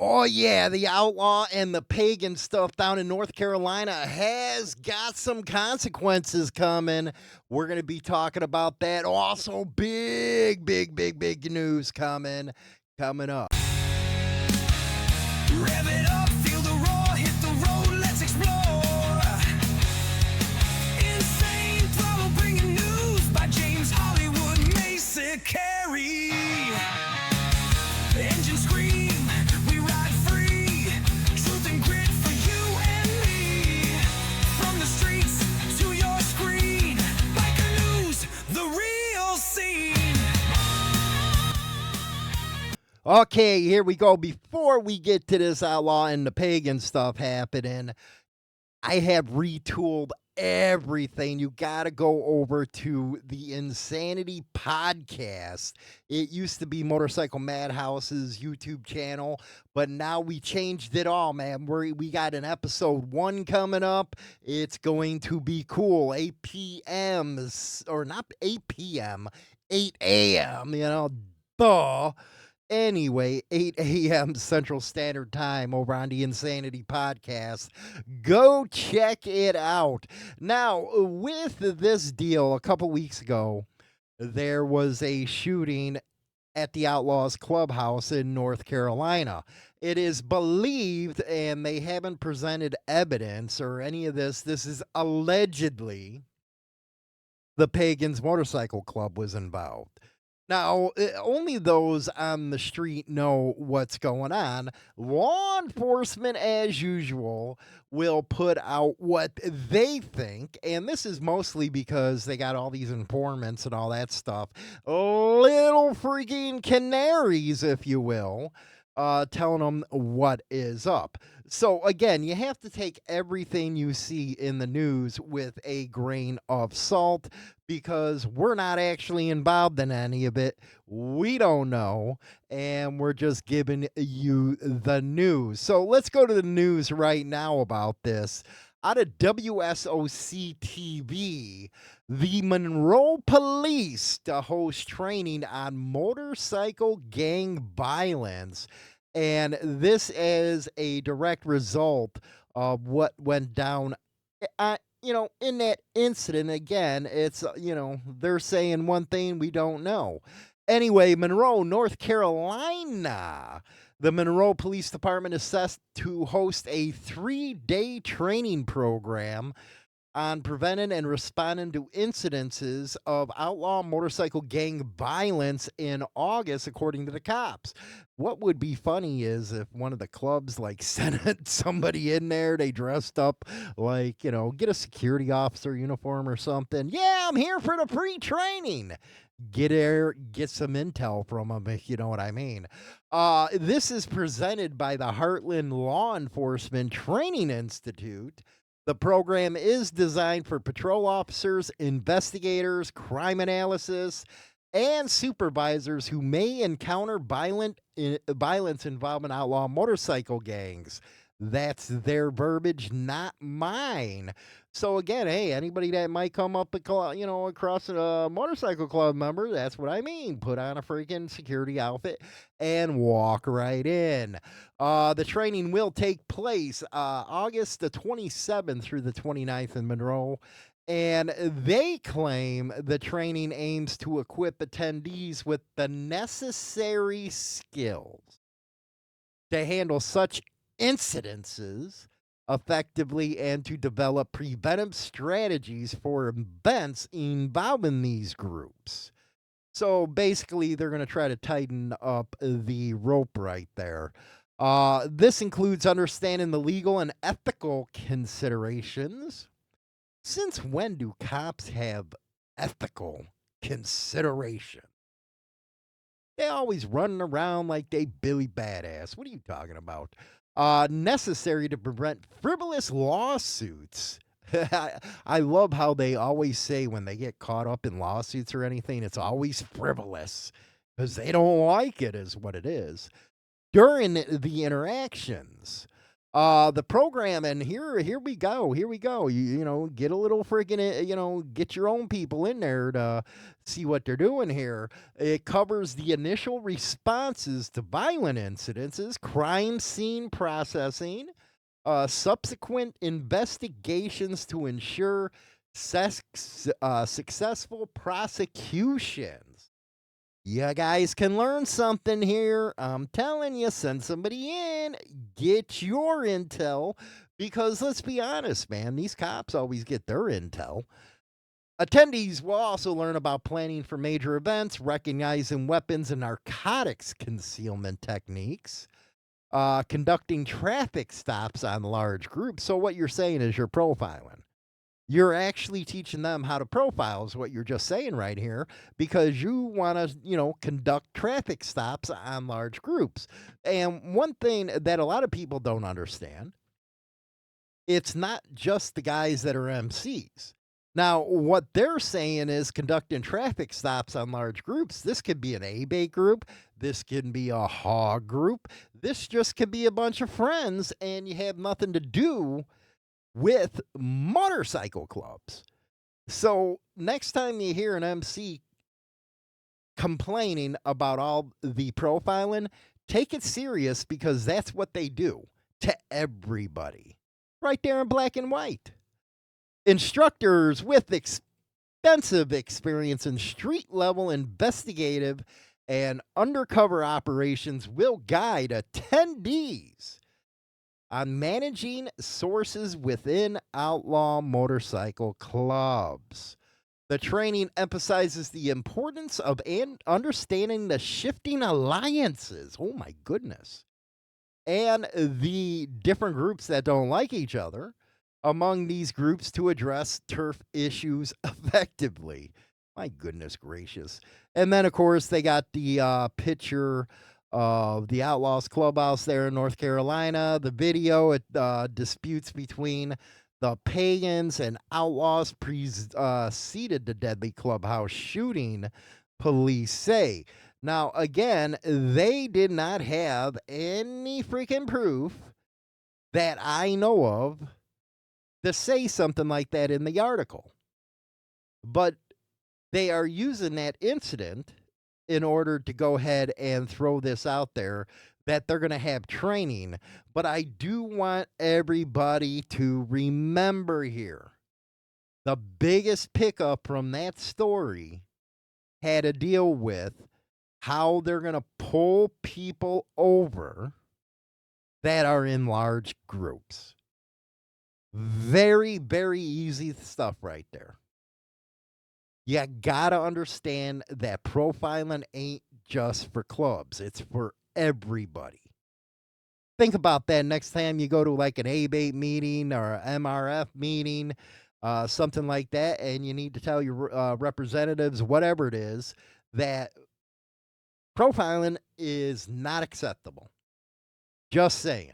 Oh, yeah, the Outlaw and the Pagan stuff down in North Carolina has got some consequences coming. We're going to be talking about that. Also, big news coming up. Rev it up, feel the roar, hit the road, let's explore. Insane Throttle bringing news by James Hollywood Mason Carey. Engine scream, we ride free. Truth and grit for you and me. From the streets to your screen. Biker news, the real scene. Okay, here we go. Before we get to this Outlaw and the Pagan stuff happening, I have retooled everything. You got to go over to the Insanity Podcast. It used to be Motorcycle Madhouse's YouTube channel, but now we changed it all, man. We got an episode 1 coming up. It's going to be cool. 8 p.m. or not 8 p.m., 8 a.m., duh. Anyway, 8 a.m. Central Standard Time over on the Insanity Podcast. Go check it out. Now, with this deal, a couple weeks ago, there was a shooting at the Outlaws Clubhouse in North Carolina. It is believed, and they haven't presented evidence or any of this, this is allegedly the Pagans Motorcycle Club was involved. Now, only those on the street know what's going on. Law enforcement, as usual, will put out what they think, and this is mostly because they got all these informants and all that stuff. Little freaking canaries, if you will, telling them what is up. So, again, you have to take everything you see in the news with a grain of salt because we're not actually involved in any of it. We don't know, and we're just giving you the news. So, let's go to the news right now about this. Out of WSOC TV, the Monroe Police to host training on motorcycle gang violence. And this is a direct result of what went down, in that incident. Again, it's, they're saying one thing we don't know. Anyway, Monroe, North Carolina. The Monroe Police Department is set to host a 3-day training program on preventing and responding to incidences of outlaw motorcycle gang violence in August, according to the cops. What would be funny is if one of the clubs sent somebody in there, they dressed up get a security officer uniform or something. Yeah, I'm here for the free training. Get there, get some intel from them, if you know what I mean. This is presented by the Heartland Law Enforcement Training Institute. The program is designed for patrol officers, investigators, crime analysis, and supervisors who may encounter violence involving outlaw motorcycle gangs. That's their verbiage, not mine. So again, hey, anybody that might come up, across a motorcycle club member, that's what I mean. Put on a freaking security outfit and walk right in. The training will take place August the 27th through the 29th in Monroe. And they claim the training aims to equip attendees with the necessary skills to handle such incidences effectively and to develop preventive strategies for events involving these groups. So basically, they're going to try to tighten up the rope right there. This includes understanding the legal and ethical considerations. Since when do cops have ethical consideration? They always running around like they Billy Badass. What are you talking about? Necessary to prevent frivolous lawsuits. I love how they always say when they get caught up in lawsuits or anything, it's always frivolous because they don't like it, is what it is. During the interactions, The program, and here we go. Here we go. You know, get a little freaking, get your own people in there to see what they're doing here. It covers the initial responses to violent incidences, crime scene processing, subsequent investigations to ensure successful prosecutions. You guys can learn something here. I'm telling you, send somebody in, get your intel, because let's be honest, man, these cops always get their intel. Attendees will also learn about planning for major events, recognizing weapons and narcotics concealment techniques, conducting traffic stops on large groups. So, what you're saying is you're profiling. You're actually teaching them how to profile, is what you're just saying right here, because you want to, conduct traffic stops on large groups. And one thing that a lot of people don't understand, it's not just the guys that are MCs. Now, what they're saying is conducting traffic stops on large groups. This could be an A-bait group. This can be a hog group. This just could be a bunch of friends, and you have nothing to do with motorcycle clubs. So next time you hear an MC complaining about all the profiling, take it serious, because that's what they do to everybody. Right there in black and white. Instructors with extensive experience in street-level investigative and undercover operations will guide attendees on managing sources within outlaw motorcycle clubs. The training emphasizes the importance of understanding the shifting alliances. Oh my goodness. And the different groups that don't like each other among these groups to address turf issues effectively. My goodness gracious. And then, of course, they got the picture of the Outlaws Clubhouse there in North Carolina. The video, disputes between the Pagans and Outlaws preceded the deadly clubhouse shooting, police say. Now, again, they did not have any freaking proof that I know of to say something like that in the article. But they are using that incident in order to go ahead and throw this out there, that they're going to have training. But I do want everybody to remember here, the biggest pickup from that story had to deal with how they're going to pull people over that are in large groups. Very, very easy stuff right there. You gotta understand that profiling ain't just for clubs. It's for everybody. Think about that next time you go to like an A-bait meeting or an MRF meeting, something like that, and you need to tell your representatives, whatever it is, that profiling is not acceptable. Just saying.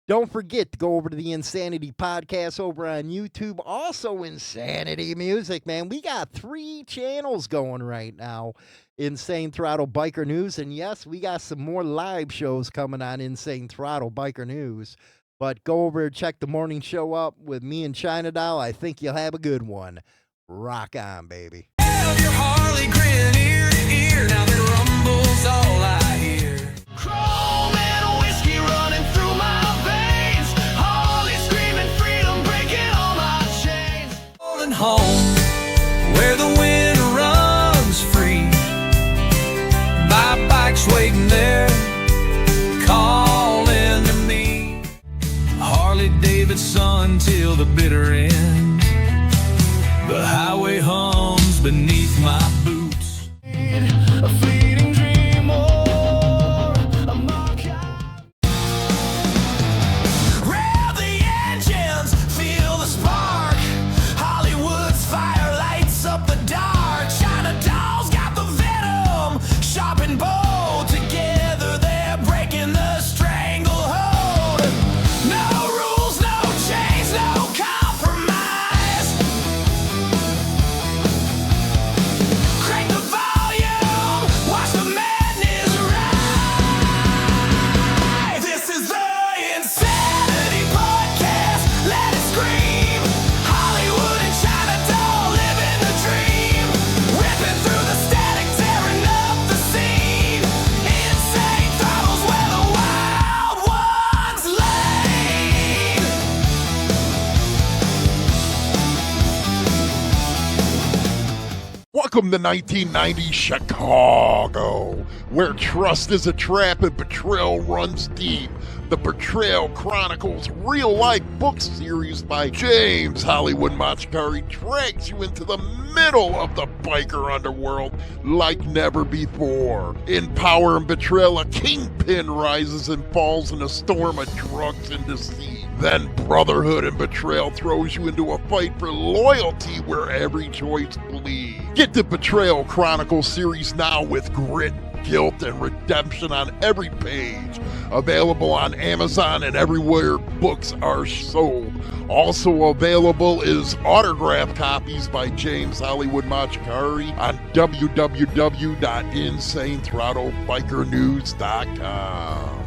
Don't forget to go over to the Insanity Podcast over on YouTube. Also, Insanity Music, man. We got 3 channels going right now. Insane Throttle Biker News. And yes, we got some more live shows coming on Insane Throttle Biker News. But go over and check the morning show up with me and China Doll. I think you'll have a good one. Rock on, baby. Have your Harley grin ear to ear. Now that rumble's all I hear. Chrome and whiskey running through my veins. Harley screaming freedom, breaking all my chains. Rolling home where the wind runs free. My bike's waiting there, calling to me. Harley Davidson till the bitter end. The highway hums beneath my boots. A fleeting dream or a mark. Rev the engines, feel the spark. Hollywood's fire lights up the dark. China Doll's got the venom, sharp and bold. Together they're breaking the stranglehold. No rules, no chains, no compromise. Welcome to 1990 Chicago, where trust is a trap and betrayal runs deep. The Betrayal Chronicles real-life book series by James Hollywood Machikari drags you into the middle of the biker underworld like never before. In Power and Betrayal, a kingpin rises and falls in a storm of drugs and deceit. Then Brotherhood and Betrayal throws you into a fight for loyalty where every choice bleeds. Get the Betrayal Chronicles series now with grit, guilt, and redemption on every page. Available on Amazon and everywhere books are sold. Also available is autographed copies by James Hollywood Machikari on www.insanethrottlebikernews.com.